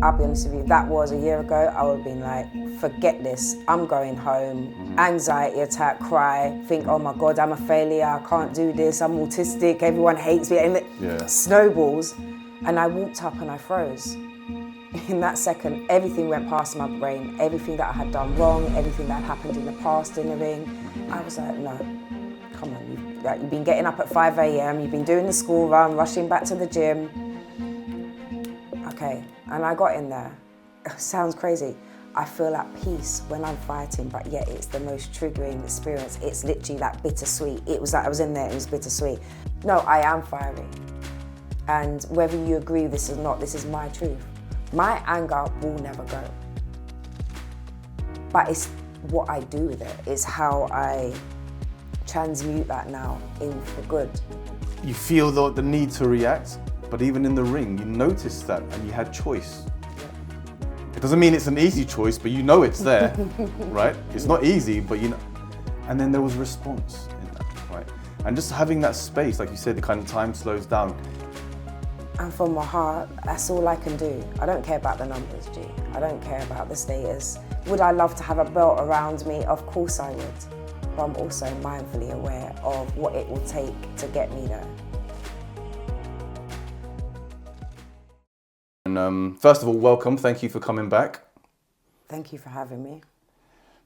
I'll be honest with you, that was a year ago, I would have been like, forget this, I'm going home, anxiety attack, cry, think, oh my God, I'm a failure, I can't do this, I'm autistic, everyone hates me, and it snowballs. And I walked up and I froze. In that second, everything went past my brain, everything that I had done wrong, everything that happened in the past in the ring. I was like, no, come on, you've been getting up at 5 a.m, you've been doing the school run, rushing back to the gym. Okay, and I got in there. It sounds crazy. I feel at peace when I'm fighting, but yet it's the most triggering experience. It's literally like bittersweet. It was like I was in there, it was bittersweet. No, I am fiery. And whether you agree with this or not, this is my truth. My anger will never go. But it's what I do with it. It's how I transmute that now in for good. You feel the need to react, but even in the ring, you noticed that and you had choice. It doesn't mean it's an easy choice, but you know it's there, right? It's not easy, but you know. And then there was response in that, right? And just having that space, like you said, the kind of time slows down. And from my heart, that's all I can do. I don't care about the numbers, G. I don't care about the status. Would I love to have a belt around me? Of course I would. But I'm also mindfully aware of what it will take to get me there. And first of all, welcome. Thank you for coming back. Thank you for having me.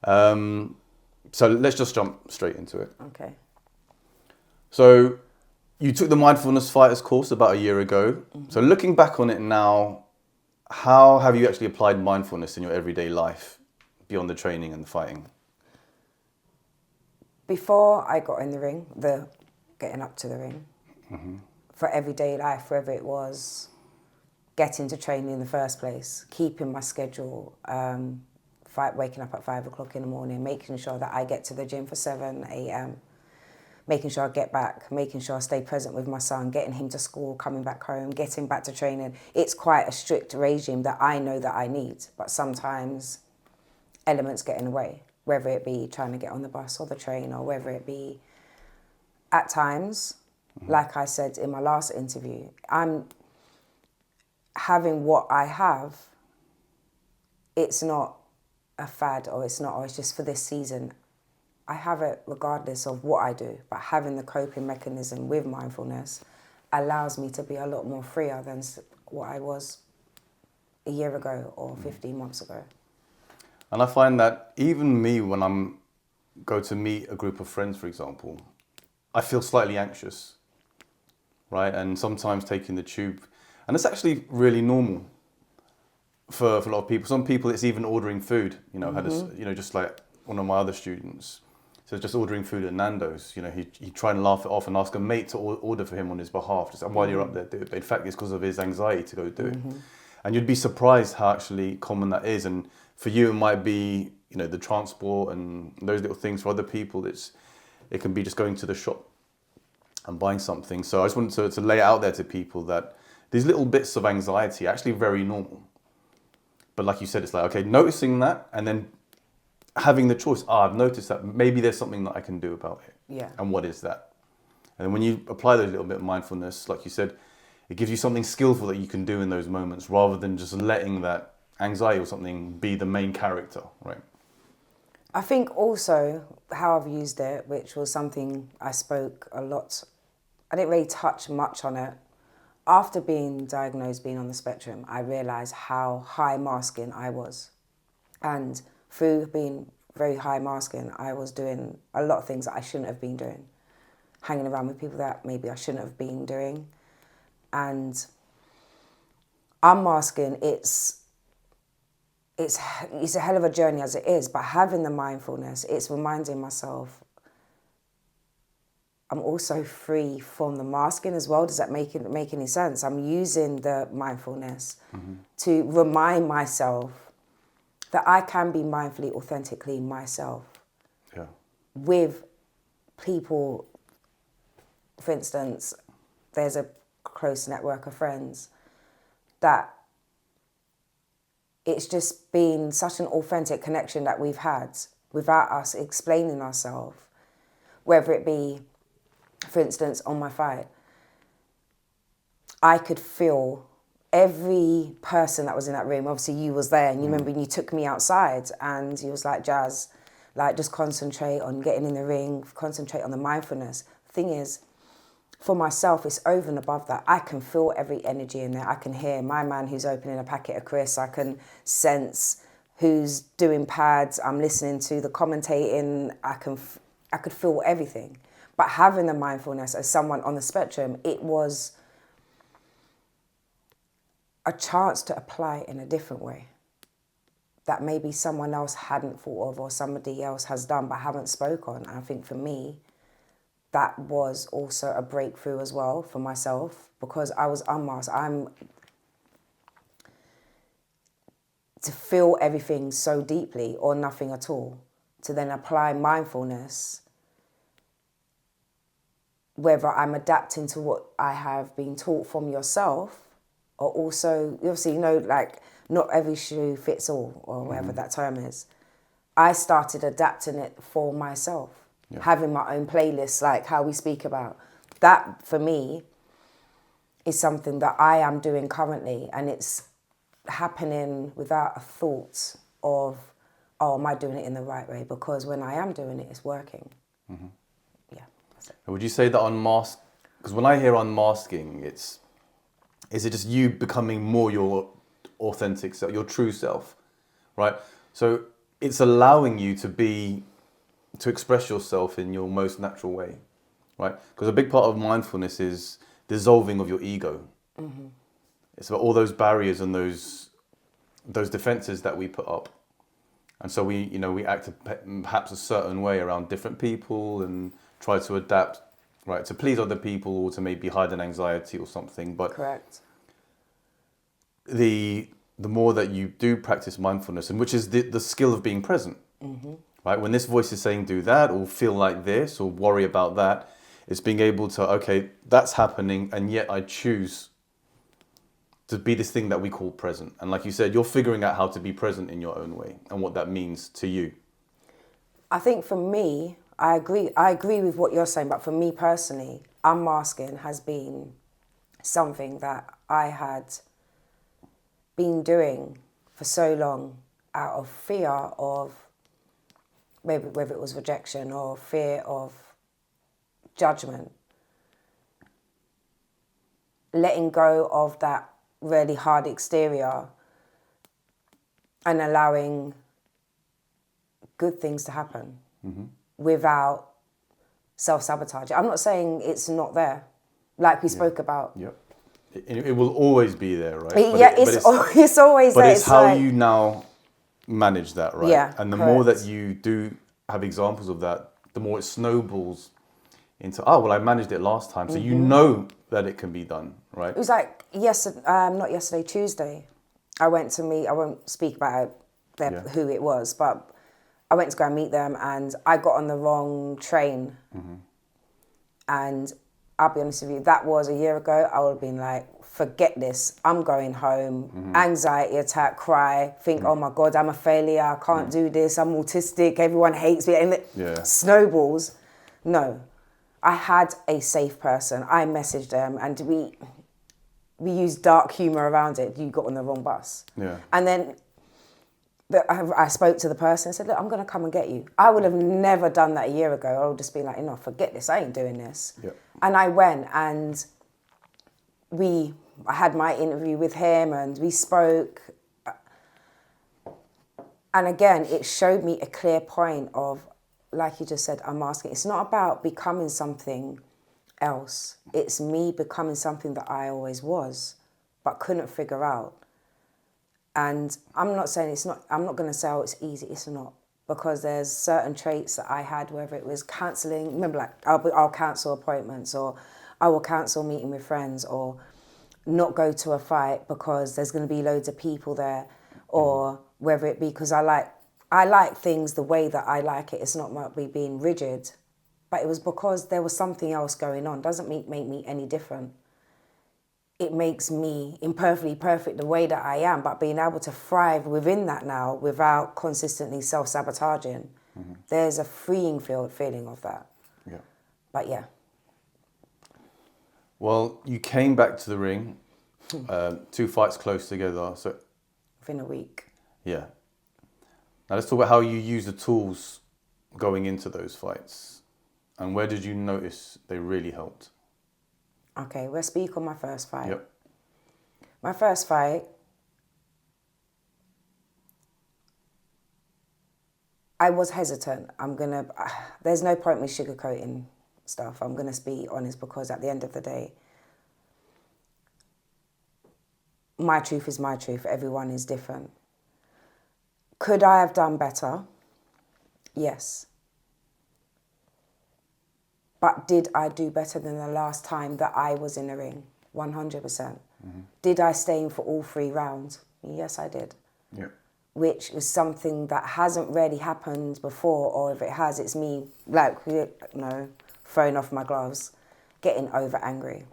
So let's just jump straight into it. Okay. So you took the Mindfulness Fighters course about a year ago. Mm-hmm. So looking back on it now, how have you actually applied mindfulness in your everyday life beyond the training and the fighting? Before I got in the ring, the getting up to the ring, for everyday life, whether it was getting to training in the first place, keeping my schedule, waking up at 5 o'clock in the morning, making sure that I get to the gym for 7 a.m., making sure I get back, making sure I stay present with my son, getting him to school, coming back home, getting back to training. It's quite a strict regime that I know that I need, but sometimes elements get in the way, whether it be trying to get on the bus or the train, or whether it be at times, like I said in my last interview, I'm having what I have. It's not a fad, or it's just for this season. I have it regardless of what I do, but having the coping mechanism with mindfulness allows me to be a lot more freer than what I was a year ago or 15 months ago. And I find that even me, when I'm go to meet a group of friends, for example, I feel slightly anxious, right? And sometimes taking the tube, and it's actually really normal for a lot of people. Some people, it's even ordering food. You know, just like one of my other students. So just ordering food at Nando's, you know, he tried and laugh it off and ask a mate to order for him on his behalf. Just while you're up there, do it. But in fact, it's because of his anxiety to go do it. And you'd be surprised how actually common that is. And for you, it might be, you know, the transport and those little things. For other people, it can be just going to the shop and buying something. So I just wanted to lay it out there to people that these little bits of anxiety are actually very normal. But like you said, it's like, okay, noticing that and then having the choice, I've noticed that maybe there's something that I can do about it. Yeah. And what is that? And when you apply those little bit of mindfulness, like you said, it gives you something skillful that you can do in those moments rather than just letting that anxiety or something be the main character, right? I think also how I've used it, which was something I spoke a lot, I didn't really touch much on it. After being diagnosed, being on the spectrum, I realised how high masking I was. And through being very high masking, I was doing a lot of things that I shouldn't have been doing. Hanging around with people that maybe I shouldn't have been doing. And unmasking, it's a hell of a journey as it is, but having the mindfulness, it's reminding myself I'm also free from the masking as well. Does that make any sense? I'm using the mindfulness to remind myself that I can be mindfully, authentically myself. Yeah. With people, for instance, there's a close network of friends that it's just been such an authentic connection that we've had without us explaining ourselves, whether it be, for instance, on my fight, I could feel every person that was in that room, obviously you was there, and you remember you took me outside and you was like, Jazz, like, just concentrate on getting in the ring, concentrate on the mindfulness. Thing is, for myself, it's over and above that. I can feel every energy in there. I can hear my man who's opening a packet of crisps. I can sense who's doing pads. I'm listening to the commentating. I could feel everything. But having the mindfulness as someone on the spectrum, it was a chance to apply it in a different way that maybe someone else hadn't thought of or somebody else has done but haven't spoke on. And I think for me, that was also a breakthrough as well for myself, because I was unmasked. To feel everything so deeply or nothing at all, to then apply mindfulness, whether I'm adapting to what I have been taught from yourself, or also, obviously, you know, like, not every shoe fits all, or whatever that term is. I started adapting it for myself, having my own playlists, like how we speak about. That, for me, is something that I am doing currently, and it's happening without a thought of, oh, am I doing it in the right way? Because when I am doing it, it's working. Yeah, that's it. Would you say that unmask? Because when I hear unmasking, is it just you becoming more your authentic self, your true self, right? So it's allowing you to express yourself in your most natural way, right? Because a big part of mindfulness is dissolving of your ego. It's about all those barriers and those defenses that we put up. And so we act perhaps a certain way around different people and try to adapt, right, to please other people or to maybe hide an anxiety or something. But Correct. The more that you do practice mindfulness, and which is the skill of being present, right? When this voice is saying do that or feel like this or worry about that, it's being able to, okay, that's happening, and yet I choose to be this thing that we call present. And like you said, you're figuring out how to be present in your own way and what that means to you. I think for me, I agree with what you're saying, but for me personally, unmasking has been something that I had been doing for so long out of fear of maybe whether it was rejection or fear of judgment. Letting go of that really hard exterior and allowing good things to happen without self-sabotage. I'm not saying it's not there, like we spoke about. Yep. It will always be there, right? It's always but there. It's how you now manage that, right? Yeah, and the correct. more that you do have examples of that, the more it snowballs into, oh, well, I managed it last time. So you know that it can be done, right? It was like Tuesday. I went to meet, I won't speak about who it was, but I went to go and meet them, and I got on the wrong train. And I'll be honest with you, that was a year ago. I would have been like, forget this. I'm going home. Anxiety attack, cry, think, oh my God, I'm a failure. I can't do this. I'm autistic. Everyone hates me. And it snowballs. No, I had a safe person. I messaged them, and we used dark humor around it. You got on the wrong bus. Yeah. And then I spoke to the person and said, look, I'm going to come and get you. I would have never done that a year ago. I would just be like, forget this. I ain't doing this. Yep. And I went, and I had my interview with him, and we spoke. And again, it showed me a clear point of, like you just said, unmasking. It's not about becoming something else. It's me becoming something that I always was, but couldn't figure out. And I'm not saying I'm not going to say, oh, it's easy. It's not. Because there's certain traits that I had, whether it was cancelling, remember, like, I'll cancel appointments, or I will cancel meeting with friends, or not go to a fight because there's going to be loads of people there, or whether it be because I like things the way that I like it. It's not about me being rigid, but it was because there was something else going on. Doesn't make me any different. It makes me imperfectly perfect the way that I am, but being able to thrive within that now without consistently self-sabotaging, there's a freeing feeling of that. Yeah. But yeah. Well, you came back to the ring 2 fights close together. So Within a week. yeah. Now let's talk about how you use the tools going into those fights, and where did you notice they really helped? Okay, we'll speak on my first fight. Yep. My first fight, I was hesitant. There's no point me sugarcoating stuff. I'm going to be honest, because at the end of the day, my truth is my truth. Everyone is different. Could I have done better? Yes. But did I do better than the last time that I was in the ring? 100%. Mm-hmm. Did I stay in for all 3 rounds? Yes, I did. Yeah. Which was something that hasn't really happened before, or if it has, it's me, throwing off my gloves, getting over angry.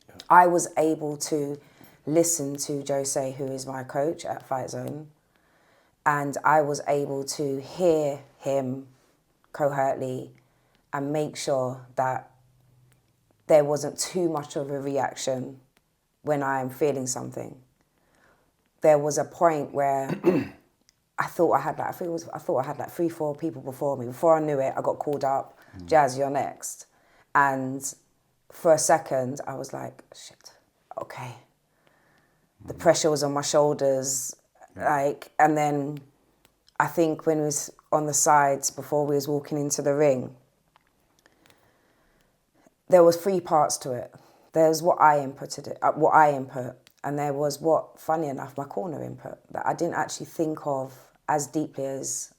Yeah. I was able to listen to Jose, who is my coach at Fight Zone, and I was able to hear him coherently and make sure that there wasn't too much of a reaction when I'm feeling something. There was a point where I thought I had like 3-4 people before me. Before I knew it, I got called up. Jazz, you're next. And for a second, I was like, shit, okay. The pressure was on my shoulders, and then I think when we was on the sides before we was walking into the ring, there was 3 parts to it. There's what I input, and there was what, funny enough, my corner input that I didn't actually think of as deeply as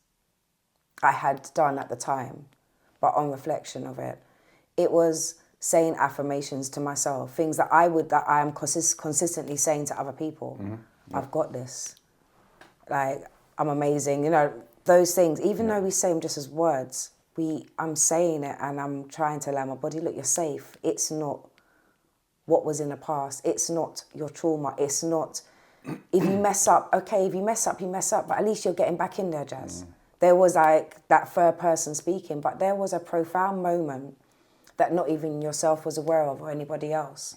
I had done at the time. But on reflection of it, it was saying affirmations to myself, things that I am consistently saying to other people. Mm-hmm. Yeah. I've got this. Like, I'm amazing. Those things, even though we say them just as words, I'm saying it and I'm trying to allow my body, look, you're safe. It's not what was in the past. It's not your trauma. It's not, if you mess up, okay, if you mess up, you mess up, but at least you're getting back in there, Jazz. There was like that third person speaking, but there was a profound moment that not even yourself was aware of or anybody else.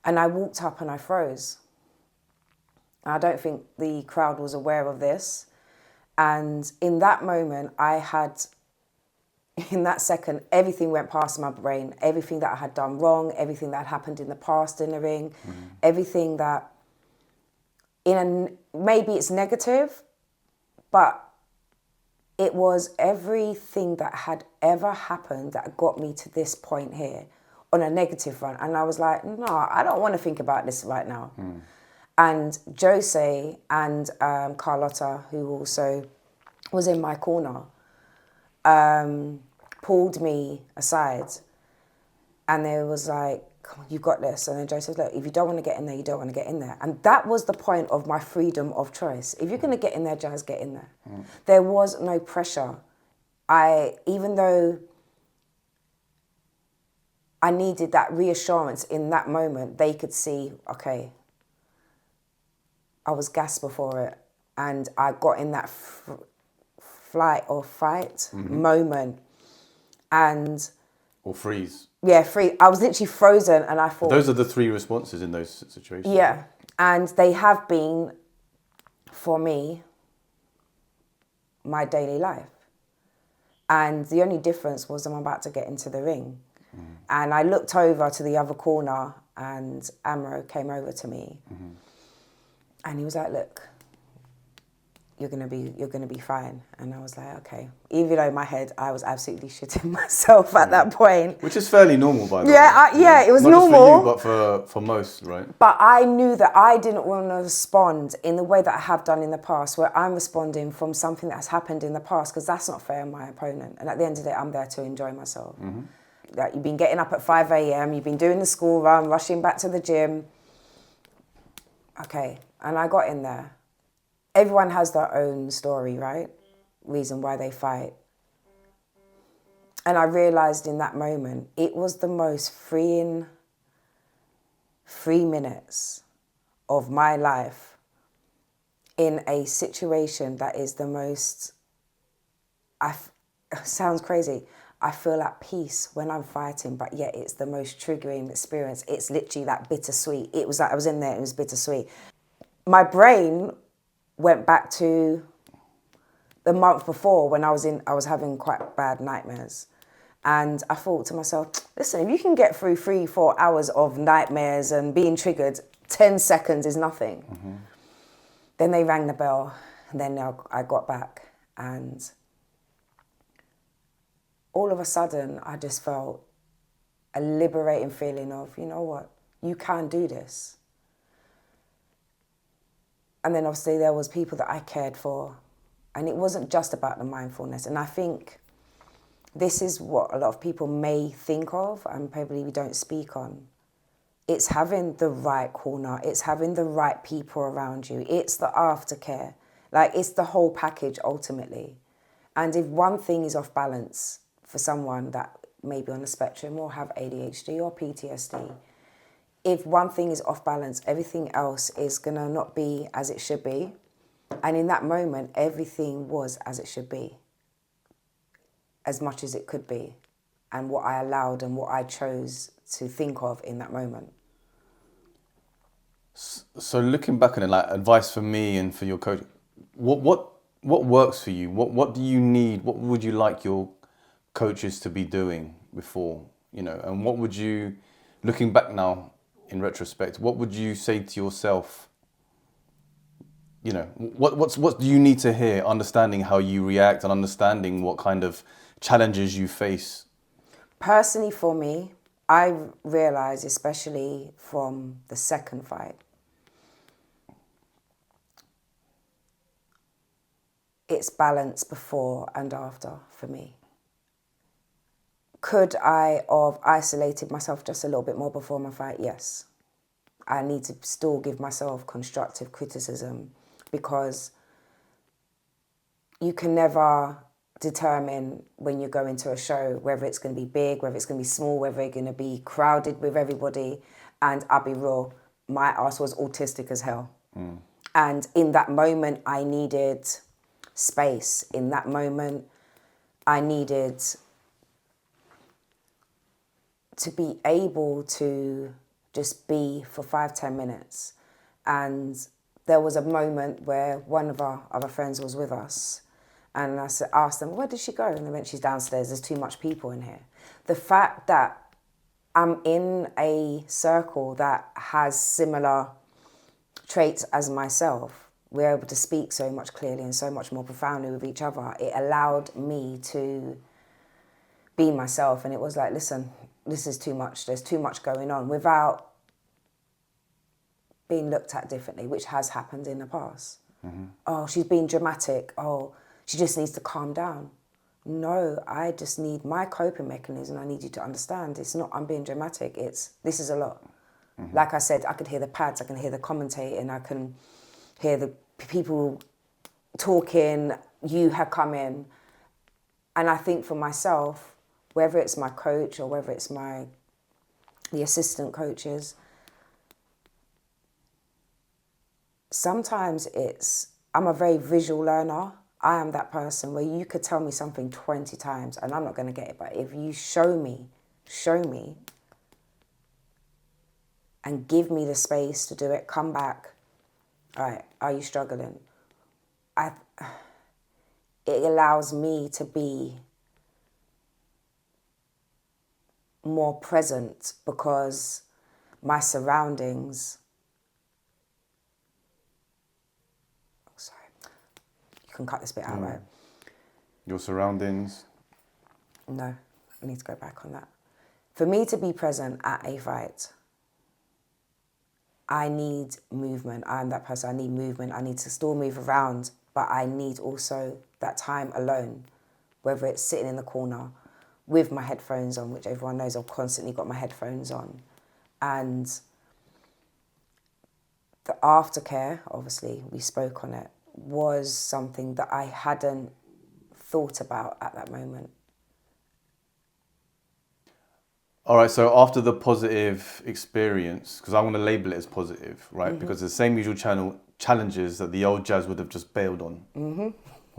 And I walked up and I froze. I don't think the crowd was aware of this. And in that moment, in that second, everything went past my brain. Everything that I had done wrong, everything that had happened in the past in the ring, everything that, maybe it's negative, but it was everything that had ever happened that got me to this point here on a negative front. And I was like, no, I don't want to think about this right now. And Jose and Carlotta, who also was in my corner, pulled me aside. And they was like, come on, you've got this. And then Jose said, look, if you don't want to get in there, you don't want to get in there. And that was the point of my freedom of choice. If you're going to get in there, Jazz, get in there. There was no pressure. Even though I needed that reassurance in that moment, they could see, okay, I was gassed before it. And I got in that flight or fight moment. Or freeze. Yeah, I was literally frozen and I thought... Those are the 3 responses in those situations. Yeah, and they have been, for me, my daily life. And the only difference was I'm about to get into the ring. And I looked over to the other corner and Amro came over to me. And he was like, look, you're gonna be fine. And I was like, okay. Even though in my head, I was absolutely shitting myself at that point. Which is fairly normal, by the way. Yeah, it was not normal. Not just for you, but for most, right? But I knew that I didn't want to respond in the way that I have done in the past, where I'm responding from something that's happened in the past, because that's not fair on my opponent. And at the end of the day, I'm there to enjoy myself. Like, you've been getting up at 5 a.m, you've been doing the school run, rushing back to the gym. Okay, and I got in there. Everyone has their own story, right? Reason why they fight. And I realised in that moment, it was the most freeing 3 minutes of my life in a situation that is the most, sounds crazy, I feel at peace when I'm fighting, but yet it's the most triggering experience. It's literally that bittersweet. It was like I was in there, it was bittersweet. My brain went back to the month before when I was having quite bad nightmares. And I thought to myself, listen, if you can get through 3-4 hours of nightmares and being triggered, 10 seconds is nothing. Mm-hmm. Then they rang the bell, and then I got back, and all of a sudden, I just felt a liberating feeling of, you know what, you can do this. And then obviously there was people that I cared for, and it wasn't just about the mindfulness. And I think this is what a lot of people may think of and probably we don't speak on. It's having the right corner. It's having the right people around you. It's the aftercare. Like, it's the whole package ultimately. And if one thing is off balance for someone that may be on the spectrum or have ADHD or PTSD, if one thing is off balance, everything else is going to not be as it should be. And in that moment, everything was as it should be, as much as it could be, and what I allowed and what I chose to think of in that moment. So looking back on it, like, advice for me and for your coach, what works for you? What do you need? What would you like your coaches to be doing before, you know? And what would you, looking back now in retrospect, what would you say to yourself? You know, what do you need to hear? Understanding how you react and understanding what kind of challenges you face. Personally, for me, I realised, especially from the second fight, it's balance before and after for me. Could I have isolated myself just a little bit more before my fight? Yes. I need to still give myself constructive criticism, because you can never determine when you go into a show whether it's going to be big, whether it's going to be small, whether it's going to be crowded with everybody. And I'll be real, my ass was autistic as hell. And in that moment, I needed space. In that moment, I needed to be able to just be for 5-10 minutes. And there was a moment where one of our other friends was with us, and I asked them, where did she go? And they went, she's downstairs, there's too much people in here. The fact that I'm in a circle that has similar traits as myself, we're able to speak so much clearly and so much more profoundly with each other. It allowed me to be myself, and it was like, listen, this is too much, there's too much going on, without being looked at differently, which has happened in the past. Mm-hmm. Oh, she's being dramatic. Oh, she just needs to calm down. No, I just need my coping mechanism. I need you to understand. It's not I'm being dramatic. This is a lot. Mm-hmm. Like I said, I could hear the pads, I can hear the commentating, I can hear the people talking, you have come in. And I think for myself, whether it's my coach or whether it's the assistant coaches, sometimes I'm a very visual learner. I am that person where you could tell me something 20 times and I'm not going to get it. But if you show me, and give me the space to do it, come back. All right, are you struggling? It allows me to be more present, because my surroundings, you can cut this bit out, right? Your surroundings? No, I need to go back on that. For me to be present at a fight, I need movement. I'm that person, I need movement. I need to still move around, but I need also that time alone, whether it's sitting in the corner with my headphones on, which everyone knows I've constantly got my headphones on. And the aftercare, obviously, we spoke on it, was something that I hadn't thought about at that moment. All right, so after the positive experience, because I want to label it as positive, right? Mm-hmm. Because the same usual challenges that the old Jazz would have just bailed on, mm-hmm.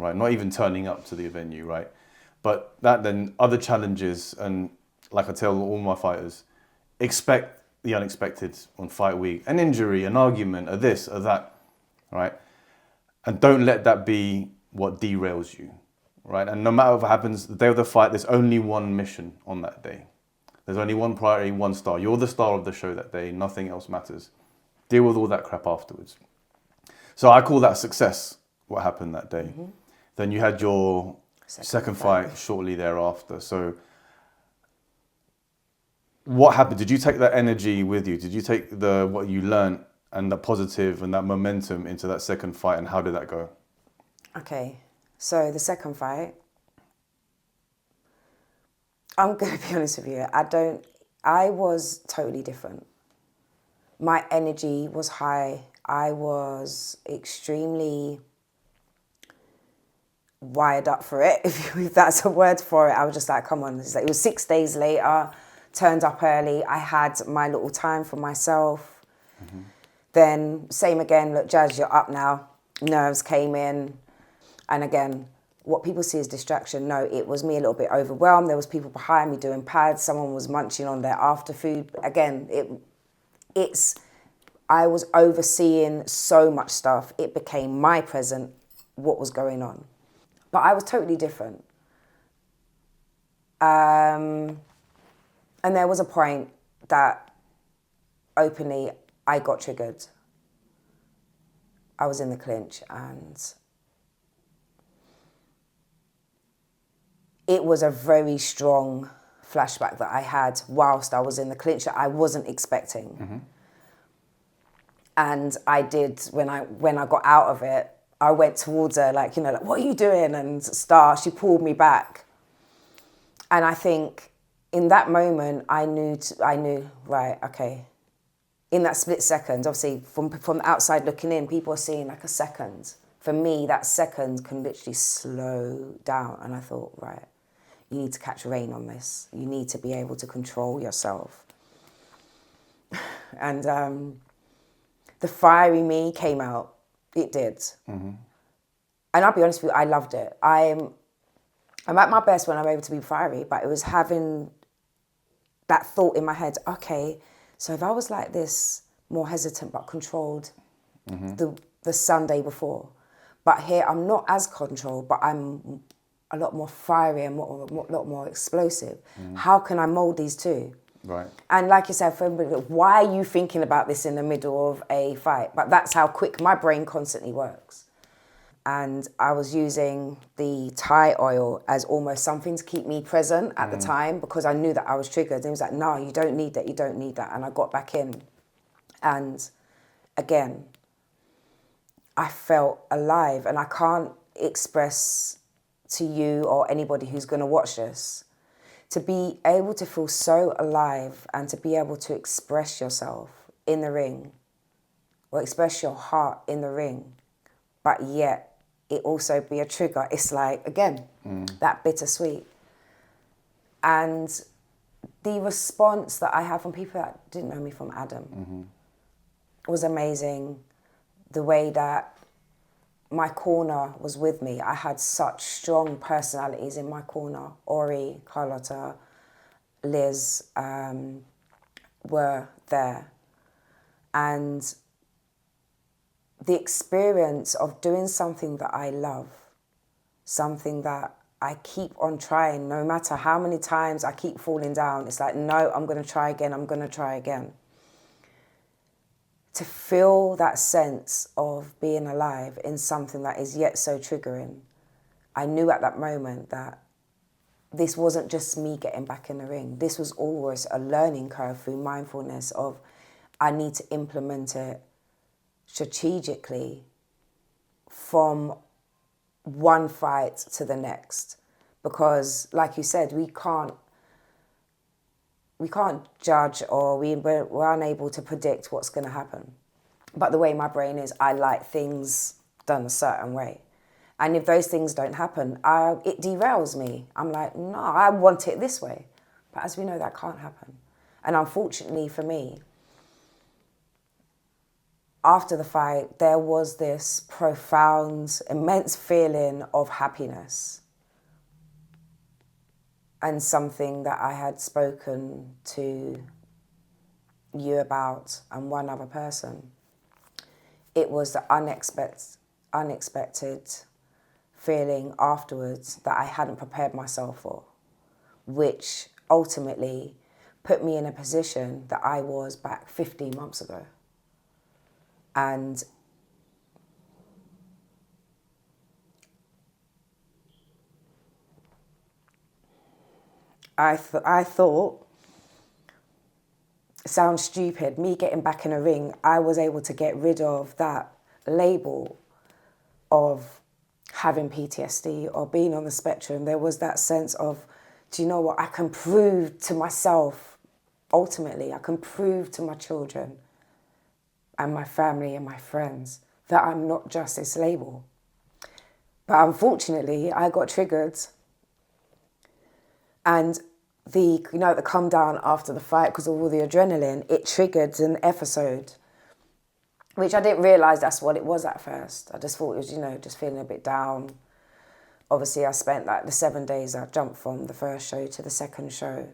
right? Not even turning up to the venue, right? But that then other challenges, and like I tell all my fighters, expect the unexpected on fight week. An injury, an argument, a this, a that, right? And don't let that be what derails you, right? And no matter what happens, the day of the fight, there's only one mission on that day. There's only one priority, one star. You're the star of the show that day. Nothing else matters. Deal with all that crap afterwards. So I call that success, what happened that day. Mm-hmm. Then you had your second fight shortly thereafter. So what happened? Did you take that energy with you? Did you take what you learned and the positive and that momentum into that second fight, and how did that go? Okay, so the second fight, I'm going to be honest with you, I was totally different. My energy was high. I was extremely wired up for it, if that's a word for it. I was just like, come on. It was 6 days later, turned up early. I had my little time for myself. Mm-hmm. Then same again, look, Jazz, you're up now. Nerves came in. And again, what people see as distraction, no, it was me a little bit overwhelmed. There was people behind me doing pads. Someone was munching on their after food. Again, I was overseeing so much stuff. It became my present, what was going on. But I was totally different. And there was a point that openly I got triggered. I was in the clinch and it was a very strong flashback that I had whilst I was in the clinch that I wasn't expecting. Mm-hmm. And I did, when I got out of it, I went towards her like, like, what are you doing? And she pulled me back. And I think in that moment, I knew, right, okay. In that split second, obviously from the outside looking in, people are seeing like a second. For me, that second can literally slow down. And I thought, right, you need to catch rein on this. You need to be able to control yourself. And the fiery me came out. It did. Mm-hmm. And I'll be honest with you, I loved it. I'm at my best when I'm able to be fiery, but it was having that thought in my head, okay, so if I was like this, more hesitant but controlled mm-hmm. the Sunday before, but here I'm not as controlled, but I'm a lot more fiery and a lot more explosive. Mm-hmm. How can I mold these two? Right. And like you said, for everybody, why are you thinking about this in the middle of a fight? But that's how quick my brain constantly works. And I was using the Thai oil as almost something to keep me present at the time because I knew that I was triggered. And it was like, no, you don't need that, you don't need that. And I got back in. And again, I felt alive. And I can't express to you or anybody who's going to watch this, to be able to feel so alive and to be able to express yourself in the ring or express your heart in the ring, but yet it also be a trigger. It's like, again, that bittersweet. And the response that I had from people that didn't know me from Adam was amazing. The way that my corner was with me. I had such strong personalities in my corner. Ori, Carlotta, Liz were there. And the experience of doing something that I love, something that I keep on trying, no matter how many times I keep falling down, it's like, no, I'm going to try again, I'm going to try again. To feel that sense of being alive in something that is yet so triggering, I knew at that moment that this wasn't just me getting back in the ring. This was always a learning curve through mindfulness of I need to implement it strategically from one fight to the next. Because like you said, we can't judge or we're unable to predict what's going to happen. But the way my brain is, I like things done a certain way. And if those things don't happen, it derails me. I'm like, no, I want it this way. But as we know, that can't happen. And unfortunately for me, after the fight, there was this profound, immense feeling of happiness. and something that I had spoken to you about and one other person. It was the unexpected feeling afterwards that I hadn't prepared myself for, which ultimately put me in a position that I was back 15 months ago. And I thought, it sounds stupid, me getting back in a ring, I was able to get rid of that label of having PTSD or being on the spectrum. There was that sense of, do you know what, I can prove to myself, ultimately, I can prove to my children and my family and my friends that I'm not just this label. But unfortunately, I got triggered, and the come down after the fight, because of all the adrenaline, it triggered an episode, which I didn't realise that's what it was at first. I just thought it was, just feeling a bit down. Obviously, I spent like the 7 days, I jumped from the first show to the second show.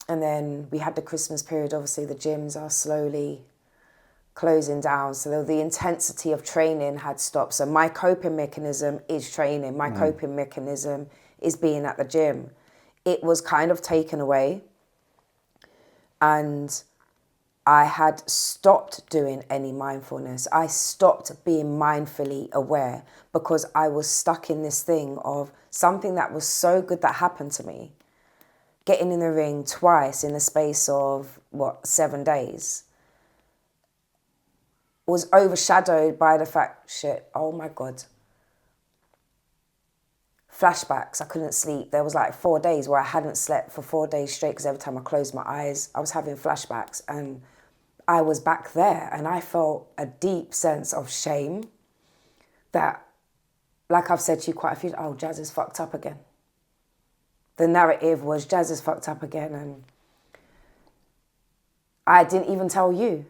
And then we had the Christmas period. Obviously, the gyms are slowly closing down. So the intensity of training had stopped. So my coping mechanism is training. My coping mechanism is being at the gym. It was kind of taken away. And I had stopped doing any mindfulness. I stopped being mindfully aware because I was stuck in this thing of something that was so good that happened to me. Getting in the ring twice in the space of, 7 days, was overshadowed by the fact, oh my God. Flashbacks, I couldn't sleep. There was like 4 days where I hadn't slept for 4 days straight because every time I closed my eyes, I was having flashbacks, and I was back there, and I felt a deep sense of shame that, like I've said to you quite a few, Jazz is fucked up again. The narrative was Jazz is fucked up again, and I didn't even tell you.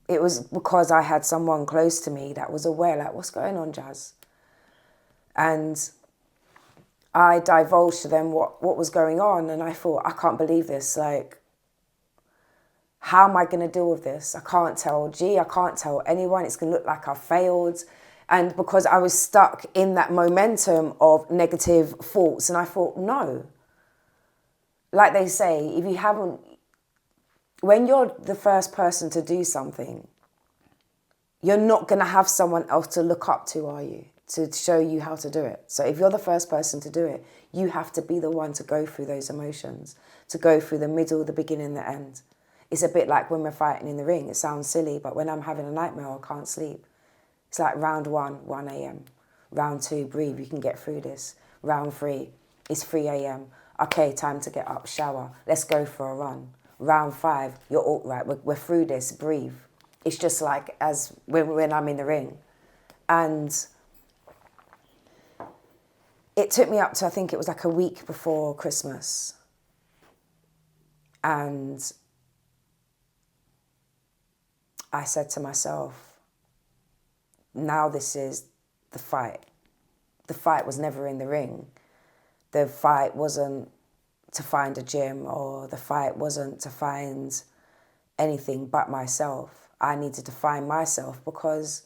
It was because I had someone close to me that was aware, like, what's going on, Jazz? And I divulged to them what was going on, and I thought, I can't believe this. Like, how am I going to deal with this? I can't tell G, I can't tell anyone. It's going to look like I failed. And because I was stuck in that momentum of negative thoughts, and I thought, no. Like they say, if you haven't, when you're the first person to do something, you're not going to have someone else to look up to, are you? To show you how to do it. So if you're the first person to do it, you have to be the one to go through those emotions, to go through the middle, the beginning, the end. It's a bit like when we're fighting in the ring. It sounds silly, but when I'm having a nightmare, I can't sleep. It's like round 1, 1 a.m. Round 2, breathe, you can get through this. Round 3, it's 3 a.m. Okay, time to get up, shower. Let's go for a run. Round 5, you're all right, we're through this, breathe. It's just like as when I'm in the ring. And it took me up to, I think it was like a week before Christmas. And I said to myself, now this is the fight. The fight was never in the ring. The fight wasn't to find a gym, or the fight wasn't to find anything but myself. I needed to find myself, because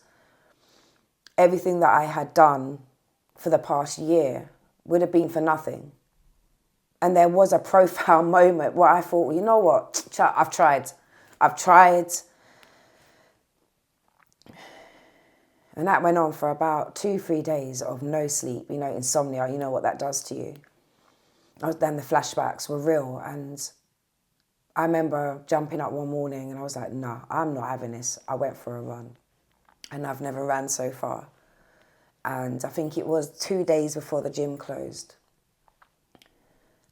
everything that I had done for the past year would have been for nothing. And there was a profound moment where I thought, well, you know what, I've tried. And that went on for about 2-3 days of no sleep, insomnia, you know what that does to you. Then the flashbacks were real. And I remember jumping up one morning and I was like, nah, I'm not having this. I went for a run, and I've never ran so far. And I think it was 2 days before the gym closed.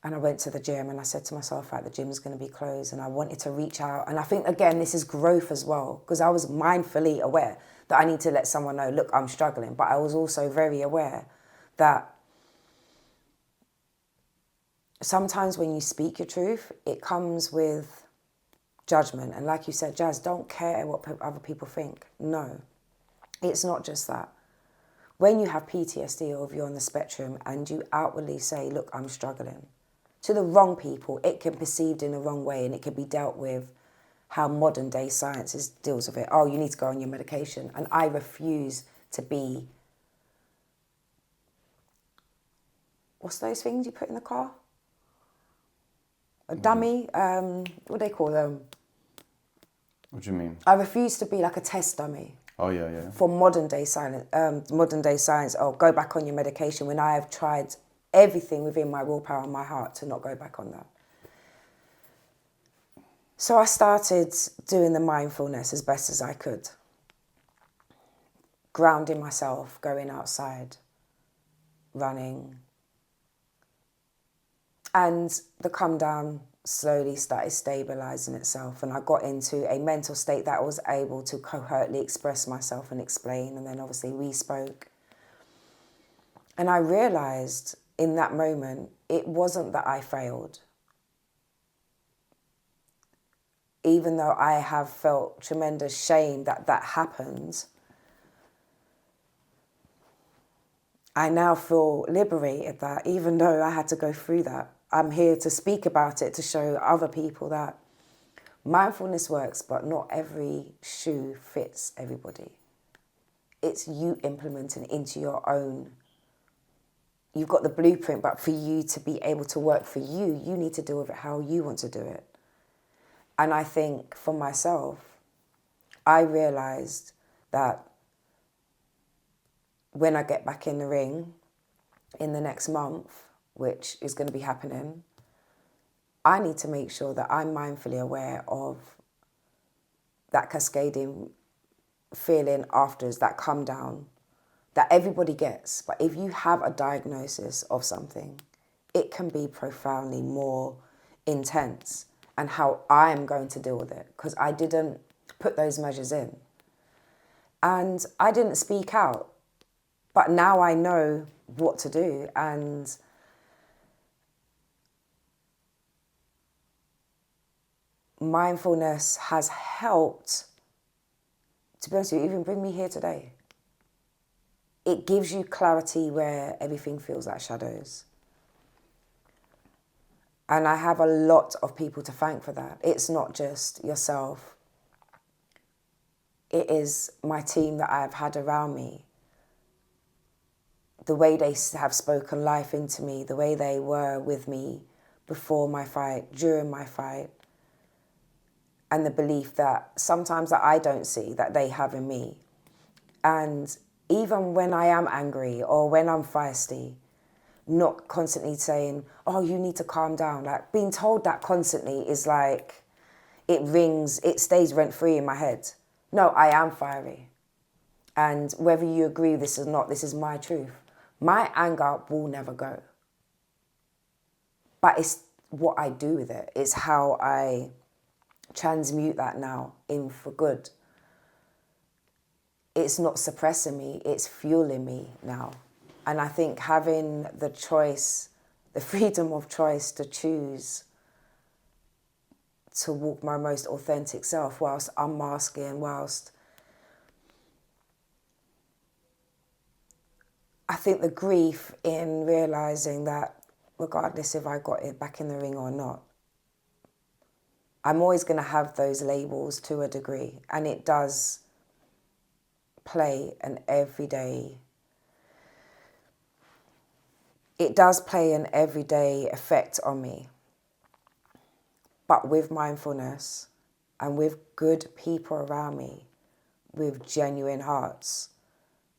And I went to the gym and I said to myself, right, the gym's going to be closed. And I wanted to reach out. And I think, again, this is growth as well, because I was mindfully aware that I need to let someone know, look, I'm struggling. But I was also very aware that sometimes when you speak your truth, it comes with judgment. And like you said, Jazz, don't care what other people think. No, it's not just that. when you have PTSD or if you're on the spectrum and you outwardly say, look, I'm struggling, to the wrong people, it can be perceived in the wrong way and it can be dealt with how modern day science deals with it. Oh, you need to go on your medication. And I refuse to be, what's those things you put in the car? A dummy? What do they call them? What do you mean? I refuse to be like a test dummy. Oh, yeah. For modern day science, oh, go back on your medication, when I have tried everything within my willpower and my heart to not go back on that. So I started doing the mindfulness as best as I could. Grounding myself, going outside, running. And the come down slowly started stabilising itself, and I got into a mental state that I was able to coherently express myself and explain, and then obviously we spoke. And I realised in that moment, it wasn't that I failed. Even though I have felt tremendous shame that that happened, I now feel liberated that even though I had to go through that, I'm here to speak about it, to show other people that mindfulness works, but not every shoe fits everybody. It's you implementing into your own. You've got the blueprint, but for you to be able to work for you, you need to deal with it how you want to do it. And I think for myself, I realised that when I get back in the ring in the next month, which is going to be happening, I need to make sure that I'm mindfully aware of that cascading feeling afterwards, that come down, that everybody gets. But if you have a diagnosis of something, it can be profoundly more intense, and how I'm going to deal with it, because I didn't put those measures in. And I didn't speak out, but now I know what to do. And mindfulness has helped, to be honest with you, even bring me here today. It gives you clarity where everything feels like shadows. And I have a lot of people to thank for that. It's not just yourself. It is my team that I've had around me. The way they have spoken life into me, the way they were with me before my fight, during my fight, and the belief that sometimes that I don't see that they have in me. And even when I am angry or when I'm feisty, not constantly saying, oh, you need to calm down. Like, being told that constantly is like, it stays rent-free in my head. No, I am fiery. And whether you agree with this or not, this is my truth. My anger will never go. But it's what I do with it. It's how I transmute that now in for good. It's not suppressing me, it's fueling me now. And I think having the choice, the freedom of choice to choose to walk my most authentic self whilst unmasking, whilst I think the grief in realising that regardless if I got it back in the ring or not, I'm always going to have those labels to a degree. And it does play an everyday effect on me. But with mindfulness and with good people around me, with genuine hearts,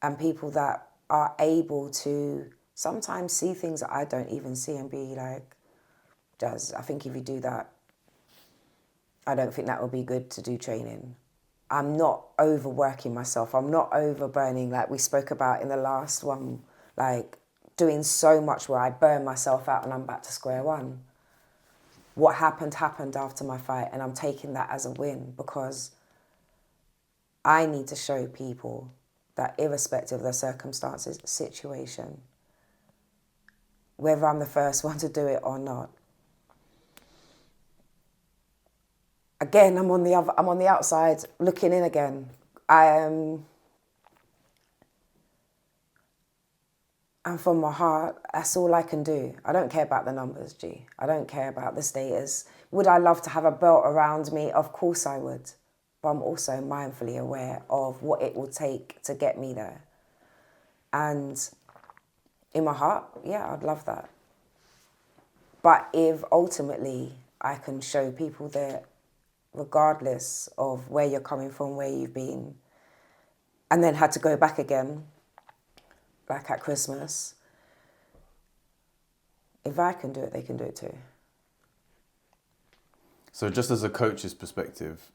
and people that are able to sometimes see things that I don't even see and be like, I think if you do that, I don't think that will be good to do training. I'm not overworking myself. I'm not overburning, like we spoke about in the last one, like doing so much where I burn myself out and I'm back to square one. What happened after my fight, and I'm taking that as a win, because I need to show people that irrespective of their circumstances, situation, whether I'm the first one to do it or not. Again, I'm on the outside looking in again. And from my heart, that's all I can do. I don't care about the numbers, G. I don't care about the status. Would I love to have a belt around me? Of course I would. But I'm also mindfully aware of what it will take to get me there. And in my heart, yeah, I'd love that. But if ultimately I can show people that regardless of where you're coming from, where you've been, and then had to go back again, back at Christmas, if I can do it, they can do it too. So just as a coach's perspective,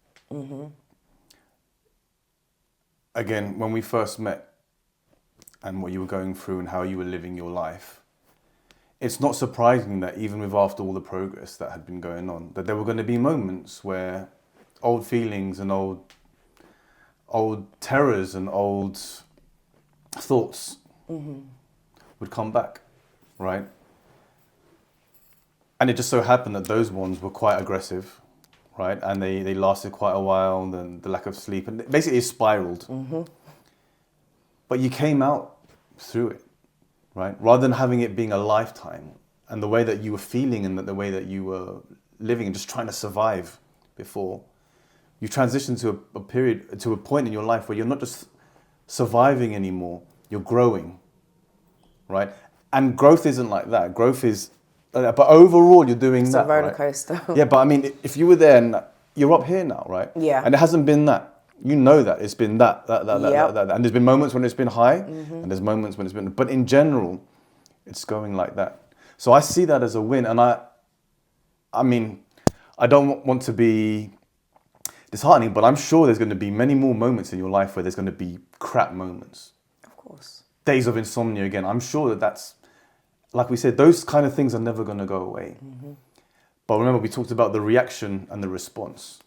again, when we first met and what you were going through and how you were living your life, it's not surprising that even with after all the progress that had been going on, that there were going to be moments where old feelings and old terrors and old thoughts would come back, right? And it just so happened that those ones were quite aggressive, right? And they lasted quite a while, and then the lack of sleep, and basically it spiraled. But you came out through it, right? Rather than having it being a lifetime, and the way that you were feeling and the way that you were living and just trying to survive before, you transitioned to a period, to a point in your life where you're not just surviving anymore, you're growing, right? And growth isn't like that. Growth is, but overall you're doing It's that, a roller right? coaster. Yeah, but I mean, if you were there and you're up here now, right? Yeah. And it hasn't been that. You know that it's been that. Yep. And there's been moments when it's been high, and there's moments when it's been, but in general, it's going like that. So I see that as a win. And I mean, I don't want to be disheartening, but I'm sure there's going to be many more moments in your life where there's going to be crap moments. Of course. Days of insomnia again. I'm sure that's, like we said, those kind of things are never going to go away. But remember, we talked about the reaction and the response,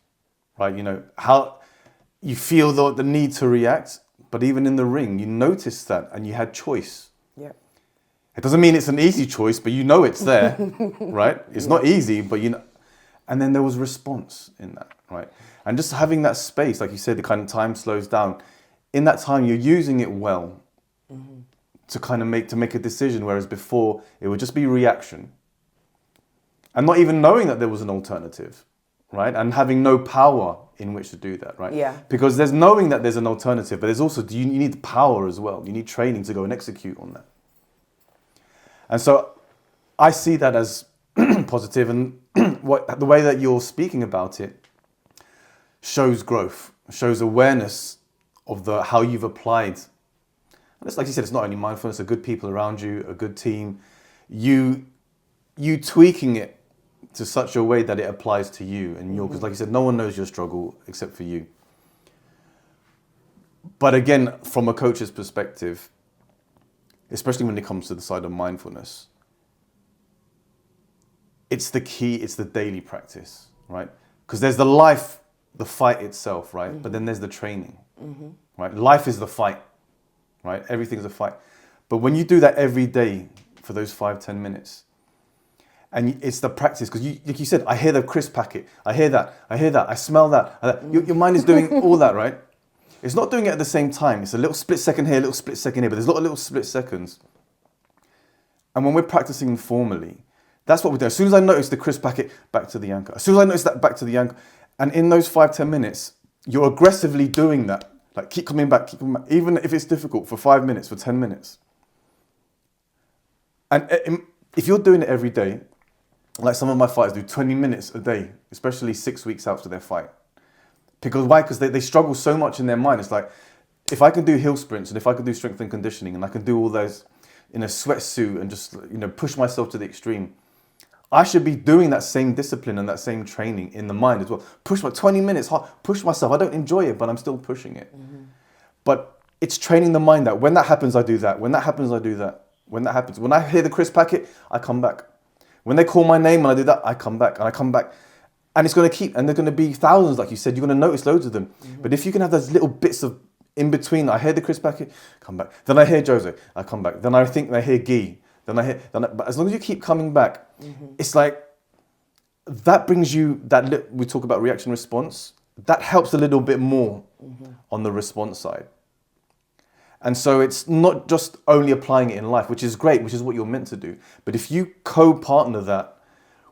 right? You know, how you feel the need to react, but even in the ring, you noticed that and you had choice. Yeah. It doesn't mean it's an easy choice, but you know it's there, right? It's not easy, but you know. And then there was response in that, right? And just having that space, like you said, the kind of time slows down. In that time, you're using it well to kind of make a decision, whereas before it would just be reaction. And not even knowing that there was an alternative, right? And having no power in which to do that, right? Yeah. Because there's knowing that there's an alternative, but there's also, you need the power as well. You need training to go and execute on that. And so I see that as positive, and the way that you're speaking about it shows growth, shows awareness of how you've applied. And it's like you said, it's not only mindfulness, a good people around you, a good team, you tweaking it to such a way that it applies to you and because like you said, no one knows your struggle except for you. But again, from a coach's perspective, especially when it comes to the side of mindfulness, it's the key, it's the daily practice, right? Because there's the fight itself, right? But then there's the training, right? Life is the fight, right? Everything's a fight. But when you do that every day for those 5-10 minutes, and it's the practice, because like you said, I hear the crisp packet, I hear that, I smell that. Your mind is doing all that, right? It's not doing it at the same time. It's a little split second here, a little split second here, but there's a lot of little split seconds. And when we're practicing informally, that's what we do. As soon as I notice the crisp packet, back to the anchor. As soon as I notice that, back to the anchor. And in those 5-10 minutes, you're aggressively doing that. Like keep coming back, even if it's difficult, for 5 minutes, for 10 minutes. And if you're doing it every day, like some of my fighters do 20 minutes a day, especially 6 weeks after their fight. Because why? Because they struggle so much in their mind. It's like, if I can do hill sprints and if I can do strength and conditioning and I can do all those in a sweatsuit and just, push myself to the extreme, I should be doing that same discipline and that same training in the mind as well. Push my 20 minutes hard, push myself. I don't enjoy it, but I'm still pushing it. But it's training the mind that when that happens, I do that. When that happens, I do that. When that happens, when I hear the crisp packet, I come back. When they call my name and I do that, I come back and I come back. And it's going to keep, and there's going to be thousands, like you said, you're going to notice loads of them. But if you can have those little bits of in between, I hear the crisp packet, come back. Then I hear Jose, I come back. Then I think I hear Guy. But as long as you keep coming back, it's like, that brings you, we talk about reaction response, that helps a little bit more on the response side. And so it's not just only applying it in life, which is great, which is what you're meant to do. But if you co-partner that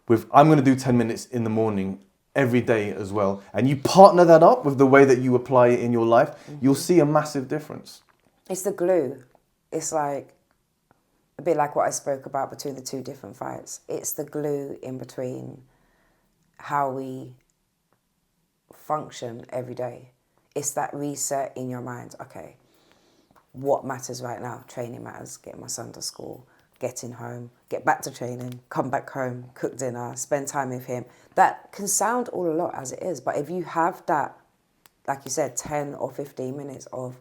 with, I'm going to do 10 minutes in the morning every day as well, and you partner that up with the way that you apply it in your life, you'll see a massive difference. It's the glue. It's like a bit like what I spoke about between the two different fights. It's the glue in between how we function every day. It's that reset in your mind. Okay, what matters right now? Training matters. Getting my son to school, getting home, get back to training, come back home, cook dinner, spend time with him. That can sound all a lot as it is, but if you have that, like you said, 10 or 15 minutes of,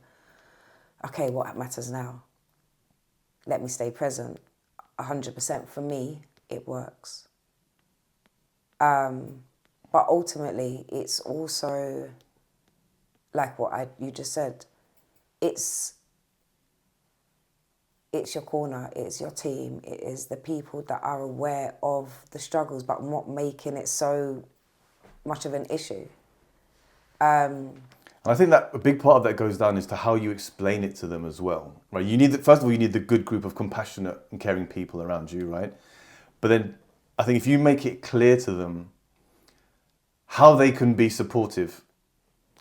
okay, what matters now? Let me stay present. 100% for me, it works. But ultimately, it's also like what you just said. It's your corner, it's your team, it is the people that are aware of the struggles but not making it so much of an issue. And I think that a big part of that goes down is to how you explain it to them as well, right? You need, first of all, you need the good group of compassionate and caring people around you, right? But then I think if you make it clear to them how they can be supportive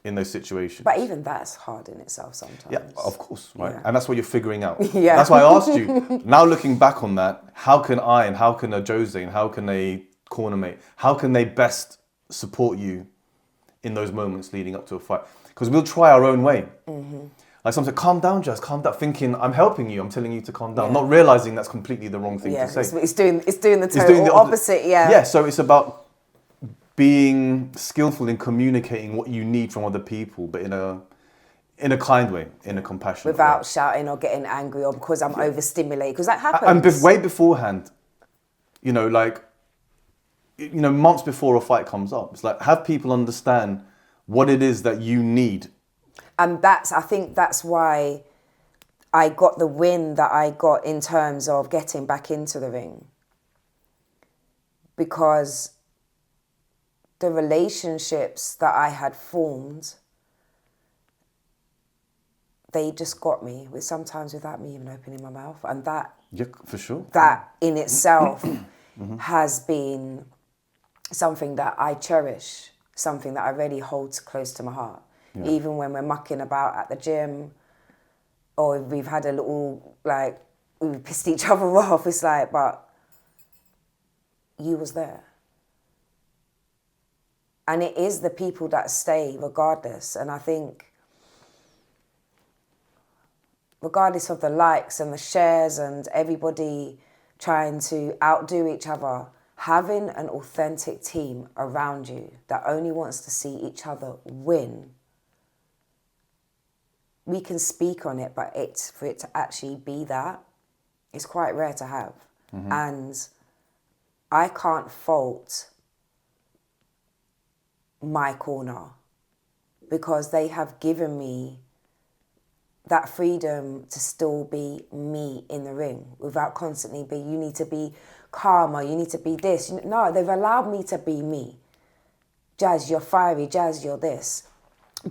in those situations. But even that's hard in itself sometimes. Yeah, of course, right? Yeah. And that's what you're figuring out. Yeah. That's why I asked you, now looking back on that, how can I and how can a Jose and how can a corner mate, how can they best support you in those moments leading up to a fight? Because we'll try our own way. Mm-hmm. Like someone said, calm down, Jazz, calm down. Thinking, I'm helping you, I'm telling you to calm down. Not realising that's completely the wrong thing to say. It's doing the total opposite, yeah. Yeah, so it's about being skillful in communicating what you need from other people, but in a kind way, in a compassionate way. Without shouting or getting angry or because I'm overstimulated, because that happens. And way beforehand, months before a fight comes up, it's like, have people understand what it is that you need. And I think that's why I got the win that I got in terms of getting back into the ring. Because the relationships that I had formed, they just got me, sometimes without me even opening my mouth. And that, yeah, for sure, that in itself has been something that I cherish, something that I really hold close to my heart. Yeah. Even when we're mucking about at the gym, or if we've had a little, we pissed each other off, it's like, but you was there. And it is the people that stay regardless. And I think regardless of the likes and the shares and everybody trying to outdo each other, having an authentic team around you that only wants to see each other win, we can speak on it, but for it to actually be that, it's quite rare to have. Mm-hmm. And I can't fault my corner because they have given me that freedom to still be me in the ring without constantly you need to be calmer, you need to be this. No, they've allowed me to be me. Jazz, you're fiery. Jazz, you're this.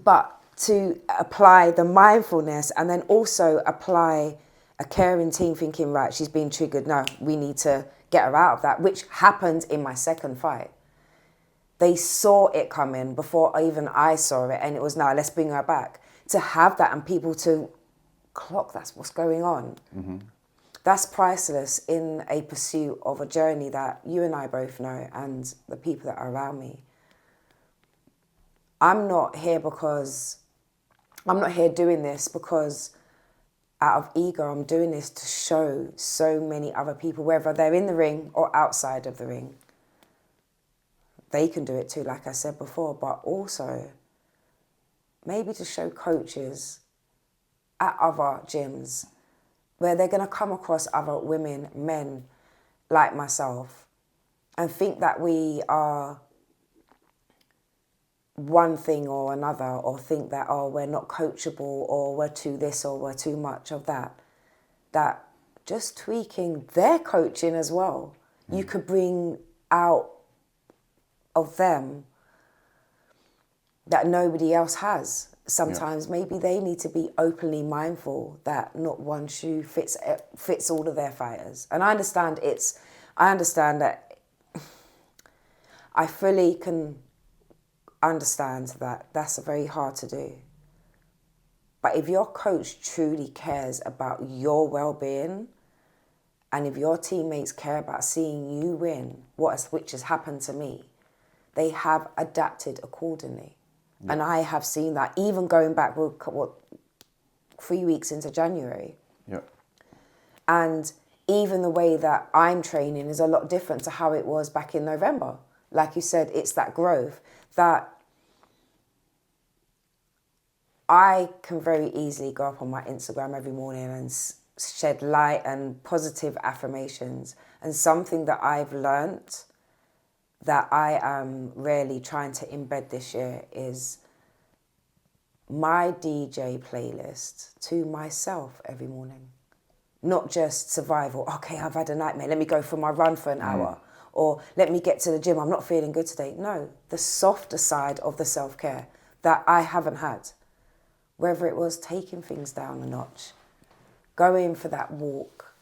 But to apply the mindfulness and then also apply a caring team thinking, right, she's been triggered. No, we need to get her out of that, which happened in my second fight. They saw it coming before even I saw it, and it was, now let's bring her back. To have that and people to clock that's what's going on. Mm-hmm. That's priceless in a pursuit of a journey that you and I both know and the people that are around me. I'm not here doing this because out of ego. I'm doing this to show so many other people, whether they're in the ring or outside of the ring. They can do it too, like I said before, but also maybe to show coaches at other gyms where they're going to come across other women, men like myself and think that we are one thing or another, or think that, oh, we're not coachable or we're too this or we're too much of that. That just tweaking their coaching as well, you could bring out of them that nobody else has. sometimes maybe they need to be openly mindful that not one shoe fits all of their fighters. And I understand that I fully can understand that that's very hard to do. But if your coach truly cares about your well-being, and if your teammates care about seeing you win, which has happened to me, they have adapted accordingly. Yeah. And I have seen that even going back, 3 weeks into January. Yeah. And even the way that I'm training is a lot different to how it was back in November. Like you said, it's that growth that I can very easily go up on my Instagram every morning and shed light and positive affirmations. And something that I've learnt that I am really trying to embed this year is my DJ playlist to myself every morning. Not just survival. Okay, I've had a nightmare. Let me go for my run for an hour. Or let me get to the gym. I'm not feeling good today. No, the softer side of the self-care that I haven't had. Whether it was taking things down a notch, going for that walk,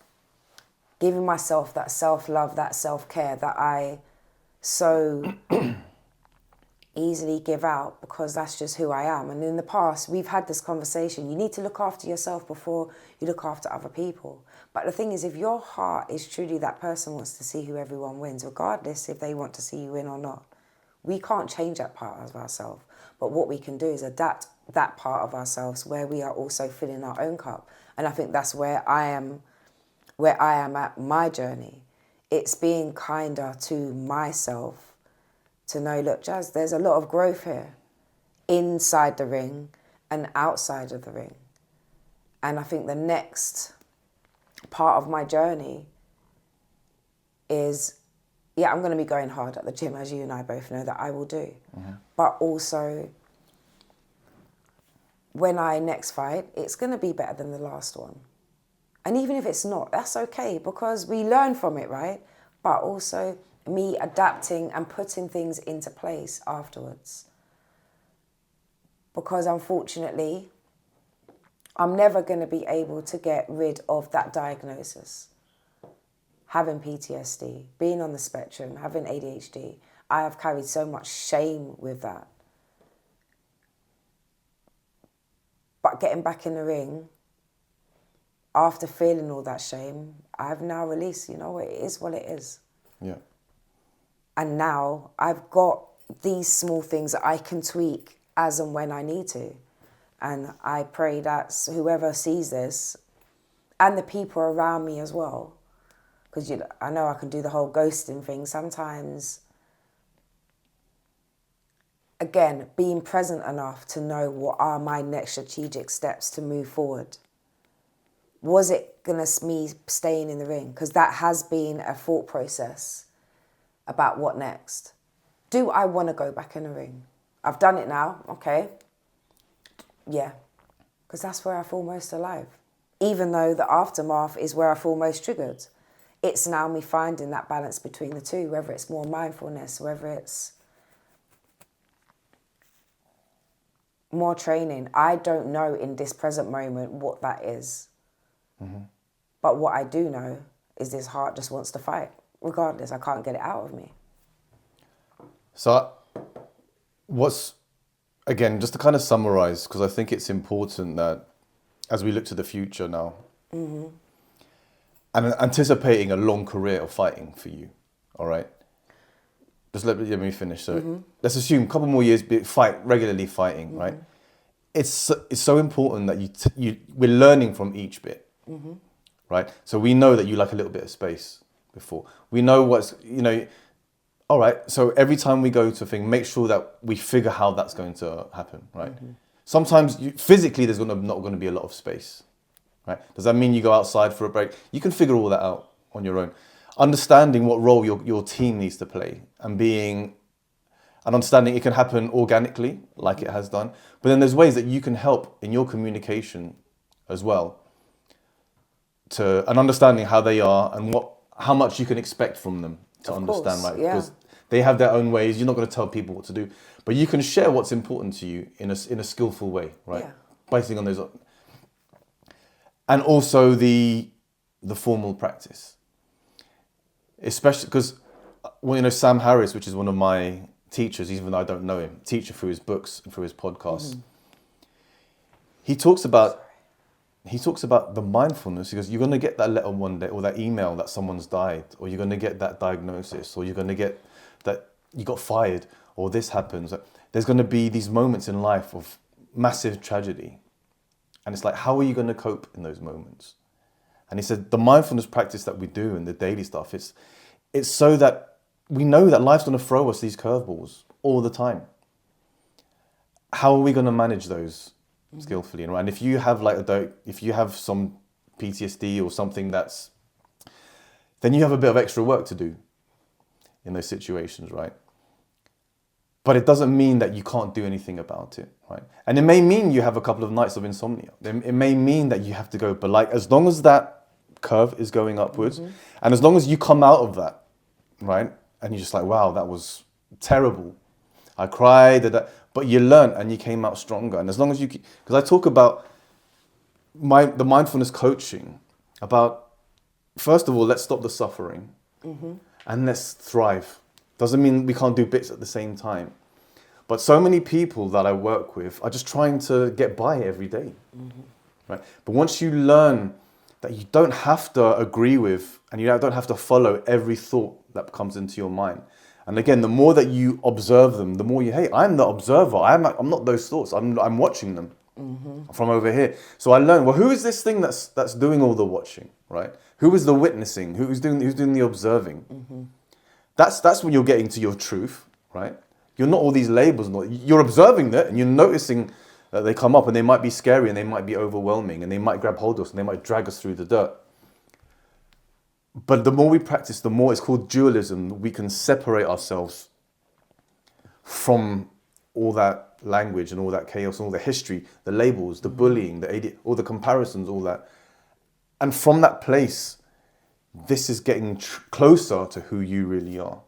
giving myself that self-love, that self-care that I so easily give out because that's just who I am. And in the past, we've had this conversation. You need to look after yourself before you look after other people. But the thing is, if your heart is truly that person wants to see who everyone wins, regardless if they want to see you win or not, we can't change that part of ourselves. But what we can do is adapt that part of ourselves where we are also filling our own cup. And I think that's where I am at my journey. It's being kinder to myself to know, look, Jazz, there's a lot of growth here inside the ring and outside of the ring. And I think the next part of my journey is, yeah, I'm going to be going hard at the gym, as you and I both know that I will do. Mm-hmm. But also, when I next fight, it's going to be better than the last one. And even if it's not, that's okay because we learn from it, right? But also me adapting and putting things into place afterwards. Because unfortunately, I'm never going to be able to get rid of that diagnosis. Having PTSD, being on the spectrum, having ADHD, I have carried so much shame with that. But getting back in the ring, after feeling all that shame, I've now released, it is what it is. Yeah. And now I've got these small things that I can tweak as and when I need to. And I pray that whoever sees this, and the people around me as well, because I know I can do the whole ghosting thing sometimes. Again, being present enough to know what are my next strategic steps to move forward. Was it going to me staying in the ring? Because that has been a thought process about what next. Do I want to go back in the ring? I've done it now, okay. Yeah, because that's where I feel most alive. Even though the aftermath is where I feel most triggered. It's now me finding that balance between the two, whether it's more mindfulness, whether it's more training. I don't know in this present moment what that is. Mm-hmm. But what I do know is this heart just wants to fight. Regardless, I can't get it out of me. So again, just to kind of summarize, because I think it's important that as we look to the future now, mm-hmm. and anticipating a long career of fighting for you, all right? Just let me finish. So mm-hmm. let's assume a couple more years, regularly fighting, mm-hmm. right? It's so important that we're learning from each bit, mm-hmm. right? So we know that you like a little bit of space before. We know all right, so every time we go to a thing, make sure that we figure how that's going to happen, right? Mm-hmm. Sometimes physically there's not going to be a lot of space, right? Does that mean you go outside for a break? You can figure all that out on your own. Understanding what role your team needs to play and understanding it can happen organically, like it has done. But then there's ways that you can help in your communication as well, and understanding how they are and how much you can expect from them to understand, right? Yeah. Because They have their own ways. You're not going to tell people what to do, but you can share what's important to you in a skillful way, right? Yeah. Basing on those, and also the formal practice, especially because, well, you know, Sam Harris, which is one of my teachers, even though I don't know him, teacher through his books and through his podcasts. Mm-hmm. He talks about the mindfulness. He goes, you're going to get that letter one day, or that email that someone's died, or you're going to get that diagnosis, or you're going to get that you got fired, or this happens. There's going to be these moments in life of massive tragedy. And it's like, how are you going to cope in those moments? And he said, the mindfulness practice that we do and the daily stuff, it's so that we know that life's going to throw us these curveballs all the time. How are we going to manage those skillfully? And if you have if you have some PTSD or something then you have a bit of extra work to do in those situations, right? But it doesn't mean that you can't do anything about it, right? And it may mean you have a couple of nights of insomnia. It may mean that you have to go, but like, as long as that curve is going upwards, and as long as you come out of that, right? And you're just like, wow, that was terrible. I cried, but you learned and you came out stronger. And as long as you, because I talk about the mindfulness coaching, about, first of all, let's stop the suffering and let's thrive. Doesn't mean we can't do bits at the same time. But so many people that I work with are just trying to get by every day, right? But once you learn that you don't have to agree with and you don't have to follow every thought that comes into your mind. And again, the more that you observe them, the more hey, I'm the observer. I'm not those thoughts. I'm watching them from over here. So I learn, well, who is this thing that's doing all the watching, right? Who is the witnessing? Who's doing the observing? That's when you're getting to your truth, right? You're not all these labels. You're observing that and you're noticing that they come up and they might be scary and they might be overwhelming and they might grab hold of us and they might drag us through the dirt. But the more we practice, the more, it's called dualism, we can separate ourselves from all that language and all that chaos and all the history, the labels, the bullying, all the comparisons, all that. And from that place, this is getting closer to who you really are.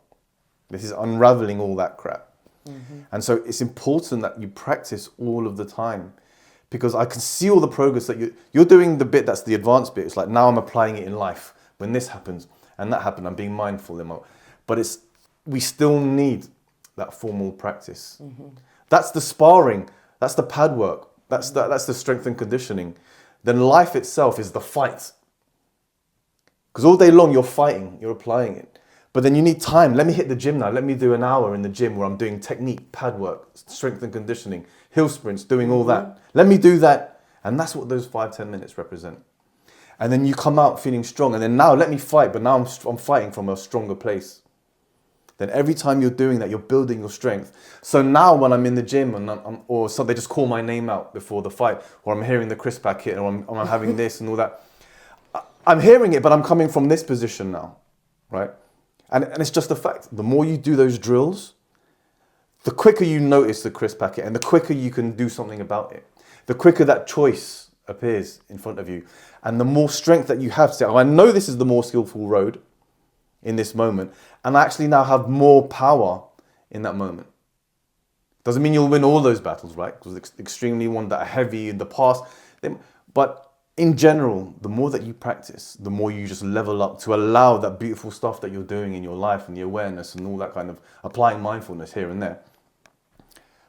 This is unraveling all that crap. And so it's important that you practice all of the time, because I can see all the progress that you're doing. The bit that's the advanced bit. It's like, now I'm applying it in life. When this happens and that happened, I'm being mindful. But we still need that formal practice. That's the sparring. That's the pad work. That's the strength and conditioning. Then life itself is the fight. Because all day long you're fighting, you're applying it. But then you need time. Let me hit the gym now. Let me do an hour in the gym where I'm doing technique, pad work, strength and conditioning, hill sprints, doing all that. Let me do that. And that's what those 5-10 minutes represent. And then you come out feeling strong. And then now let me fight, but now I'm fighting from a stronger place. Then every time you're doing that, you're building your strength. So now when I'm in the gym or so they just call my name out before the fight, or I'm hearing the crisp pack hit, or I'm having this and all that. I'm hearing it, but I'm coming from this position now, right? And it's just a fact. The more you do those drills, the quicker you notice the crisp packet and the quicker you can do something about it. The quicker that choice appears in front of you. And the more strength that you have to say, oh, I know this is the more skillful road in this moment. And I actually now have more power in that moment. Doesn't mean you'll win all those battles, right? Because it's extremely one that are heavy in the past. But in general, the more that you practice, the more you just level up to allow that beautiful stuff that you're doing in your life and the awareness and all that kind of applying mindfulness here and there.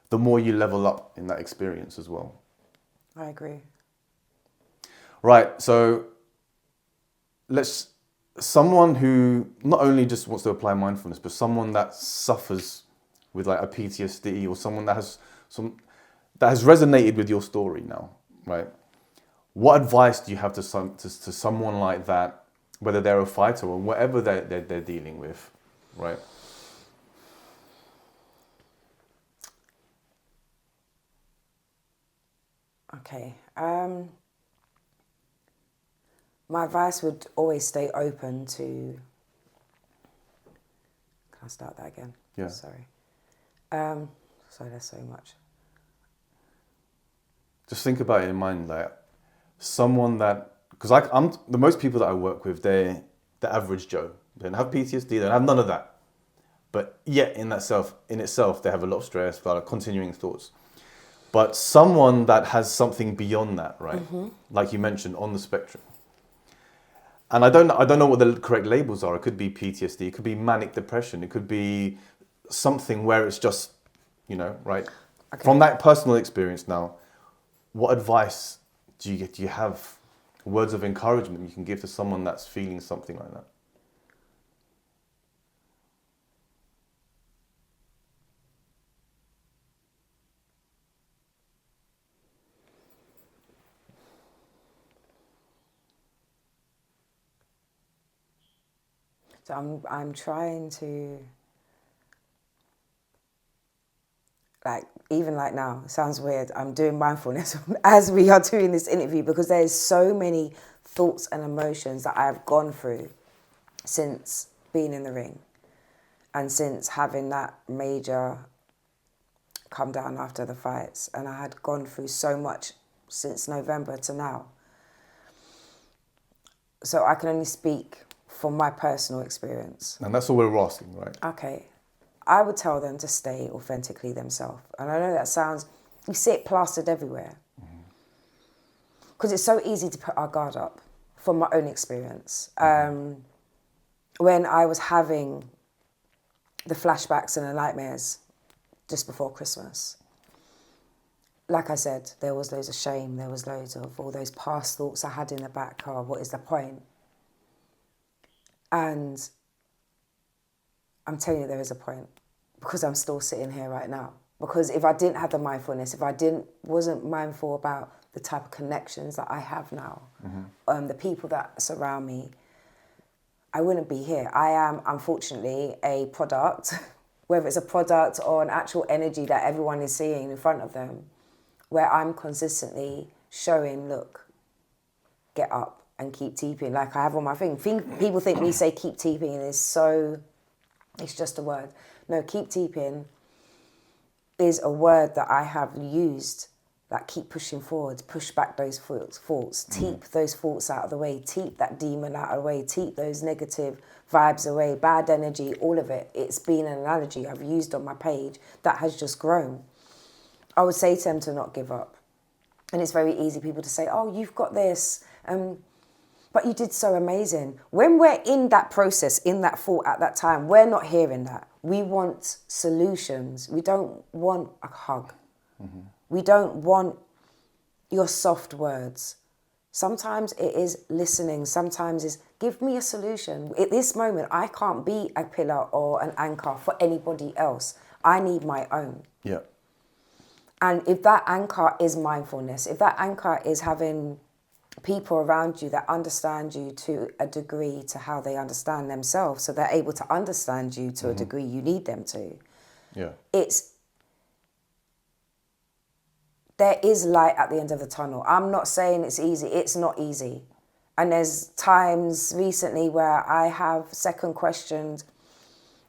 The more you level up in that experience as well. I agree. Right, so someone who not only just wants to apply mindfulness, but someone that suffers with like a PTSD or someone that has resonated with your story now, right? What advice do you have to someone like that, whether they're a fighter or whatever they're dealing with, right? Okay. My advice would always stay open to... Can I start that again? Yeah. Sorry. Sorry, there's so much. Just think about it in mind, like someone that, because I'm the most people that I work with, they're the average Joe. They don't have PTSD, they don't have none of that. But yet in itself, they have a lot of stress, a lot of continuing thoughts. But someone that has something beyond that, right? Like you mentioned, on the spectrum. And I don't know what the correct labels are. It could be PTSD, it could be manic depression, it could be something where it's just, right? Okay. From that personal experience now, what advice do you have, words of encouragement you can give to someone that's feeling something like that? So I'm trying to, even like now, it sounds weird, I'm doing mindfulness as we are doing this interview, because there's so many thoughts and emotions that I've gone through since being in the ring and since having that major come down after the fights. And I had gone through so much since November to now. So I can only speak from my personal experience. And that's all we're asking, right? Okay. I would tell them to stay authentically themselves. And I know that sounds, you see it plastered everywhere. Because it's so easy to put our guard up, from my own experience. When I was having the flashbacks and the nightmares just before Christmas, like I said, there was loads of shame, there was loads of all those past thoughts I had in the back, what is the point? And I'm telling you there is a point, because I'm still sitting here right now. Because if I didn't have the mindfulness, if I wasn't mindful about the type of connections that I have now, the people that surround me, I wouldn't be here. I am, unfortunately, a product, whether it's a product or an actual energy that everyone is seeing in front of them, where I'm consistently showing, look, get up and keep teeping, like I have on my thing. People think me say keep teeping and it's just a word. No, keep teeping is a word that I have used, that keep pushing forward, push back those thoughts, teep those thoughts out of the way, teep that demon out of the way, teep those negative vibes away, bad energy, all of it. It's been an analogy I've used on my page that has just grown. I would say to them to not give up. And it's very easy people to say, oh, you've got this, but you did so amazing. When we're in that process, in that thought at that time, we're not hearing that. We want solutions. We don't want a hug. We don't want your soft words. Sometimes it is listening. Sometimes it's give me a solution. At this moment, I can't be a pillar or an anchor for anybody else. I need my own. Yeah. And if that anchor is mindfulness, if that anchor is having people around you that understand you to a degree to how they understand themselves, so they're able to understand you to a degree you need them to. Yeah. There is light at the end of the tunnel. I'm not saying it's easy. It's not easy. And there's times recently where I have second questioned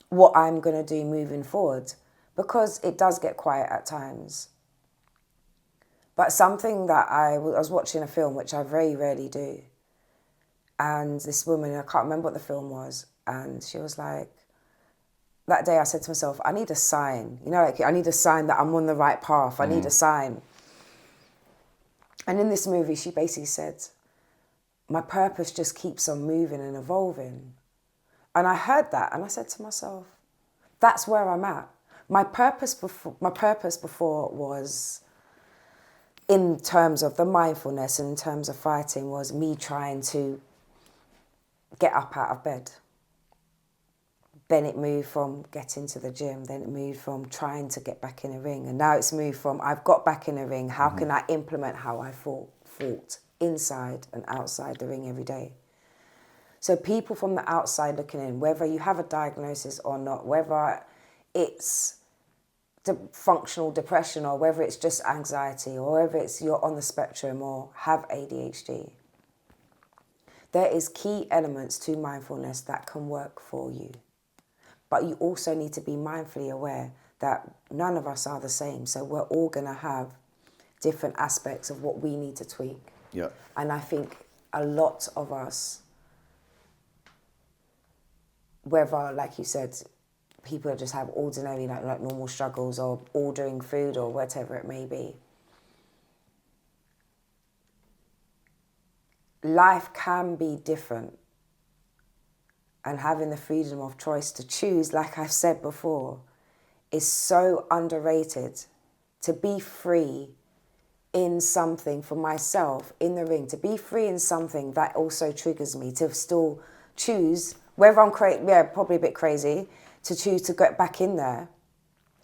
what I'm going to do moving forward, because it does get quiet at times. But something that I was watching a film, which I very rarely do. And this woman, I can't remember what the film was. And she was like, that day I said to myself, I need a sign. I need a sign that I'm on the right path. I need a sign. And in this movie, she basically said, my purpose just keeps on moving and evolving. And I heard that and I said to myself, that's where I'm at. My purpose before was, in terms of the mindfulness and in terms of fighting, was me trying to get up out of bed. Then it moved from getting to the gym. Then it moved from trying to get back in the ring. And now it's moved from I've got back in the ring. How can I implement how I fought inside and outside the ring every day? So people from the outside looking in, whether you have a diagnosis or not, whether it's functional depression or whether it's just anxiety or whether it's you're on the spectrum or have ADHD, there is key elements to mindfulness that can work for you. But you also need to be mindfully aware that none of us are the same. So we're all going to have different aspects of what we need to tweak. Yeah. And I think a lot of us, whether, like you said, people that just have ordinary, like normal struggles, or ordering food or whatever it may be. Life can be different, and having the freedom of choice to choose, like I've said before, is so underrated. To be free in something for myself, in the ring, to be free in something that also triggers me, to still choose, whether I'm probably a bit crazy, to choose to get back in there,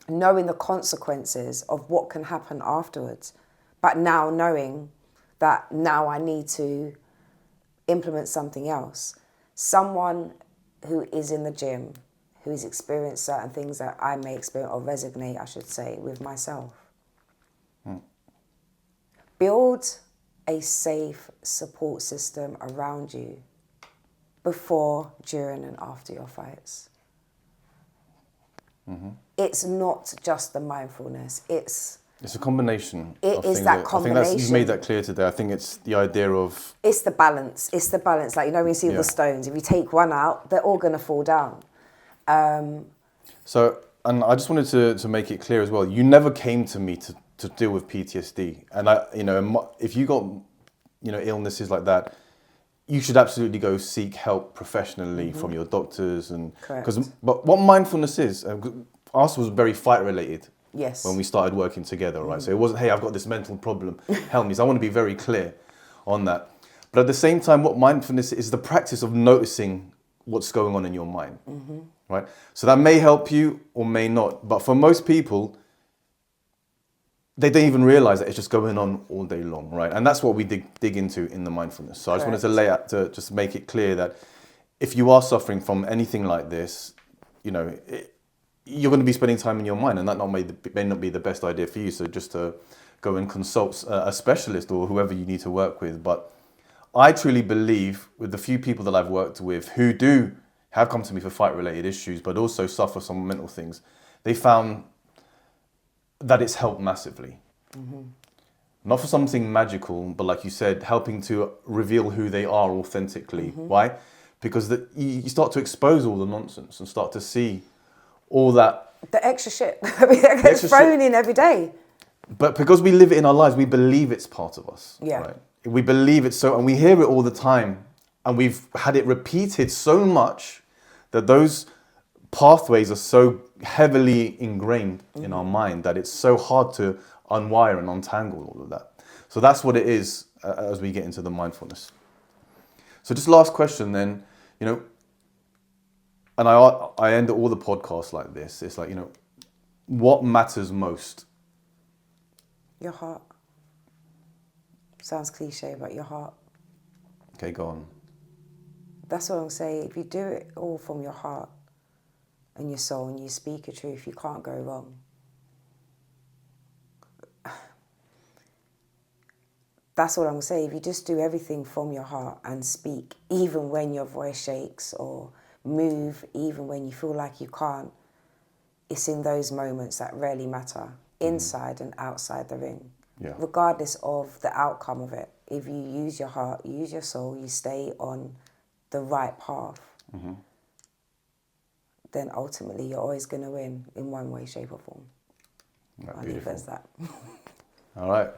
knowing the consequences of what can happen afterwards, but now knowing that now I need to implement something else. Someone who is in the gym, who has experienced certain things that I may experience, or resonate, I should say, with myself. Build a safe support system around you before, during, and after your fights. It's not just the mindfulness. It's a combination. It is that combination. I think you've made that clear today. I think it's the idea of... It's the balance. It's the balance. Like, when you see the stones, if you take one out, they're all going to fall down. So, and I just wanted to make it clear as well, you never came to me to deal with PTSD. And if you got, illnesses like that, you should absolutely go seek help professionally from your doctors. But what mindfulness is, ours was very fight related. Yes. When we started working together, right? So it wasn't, hey, I've got this mental problem, help me. So I want to be very clear on that. But at the same time, what mindfulness is the practice of noticing what's going on in your mind, right? So that may help you or may not. But for most people, they don't even realize that it's just going on all day long, right? And that's what we dig into in the mindfulness. So I just wanted to lay out, to just make it clear that if you are suffering from anything like this, you're going to be spending time in your mind, and that may not be the best idea for you. So just to go and consult a specialist or whoever you need to work with. But I truly believe, with the few people that I've worked with who have come to me for fight-related issues, but also suffer some mental things, they found that it's helped massively. Not for something magical, but like you said, helping to reveal who they are authentically. Why? Because you start to expose all the nonsense and start to see all that... The extra shit that gets thrown in every day. But because we live it in our lives, we believe it's part of us. Yeah. Right? We believe it so, and we hear it all the time. And we've had it repeated so much that those pathways are so heavily ingrained in our mind that it's so hard to unwire and untangle all of that. So that's what it is as we get into the mindfulness. So just last question then, and I end all the podcasts like this. It's like, what matters most? Your heart. Sounds cliche, but your heart. Okay, go on. That's what I'm saying. If you do it all from your heart and your soul and you speak your truth, you can't go wrong. That's what I'm saying. If you just do everything from your heart and speak, even when your voice shakes, or move, even when you feel like you can't, it's in those moments that really matter, inside and outside the ring. Yeah. Regardless of the outcome of it. If you use your heart, you use your soul, you stay on the right path, then ultimately you're always going to win in one way, shape or form. I'll leave it as that. All right.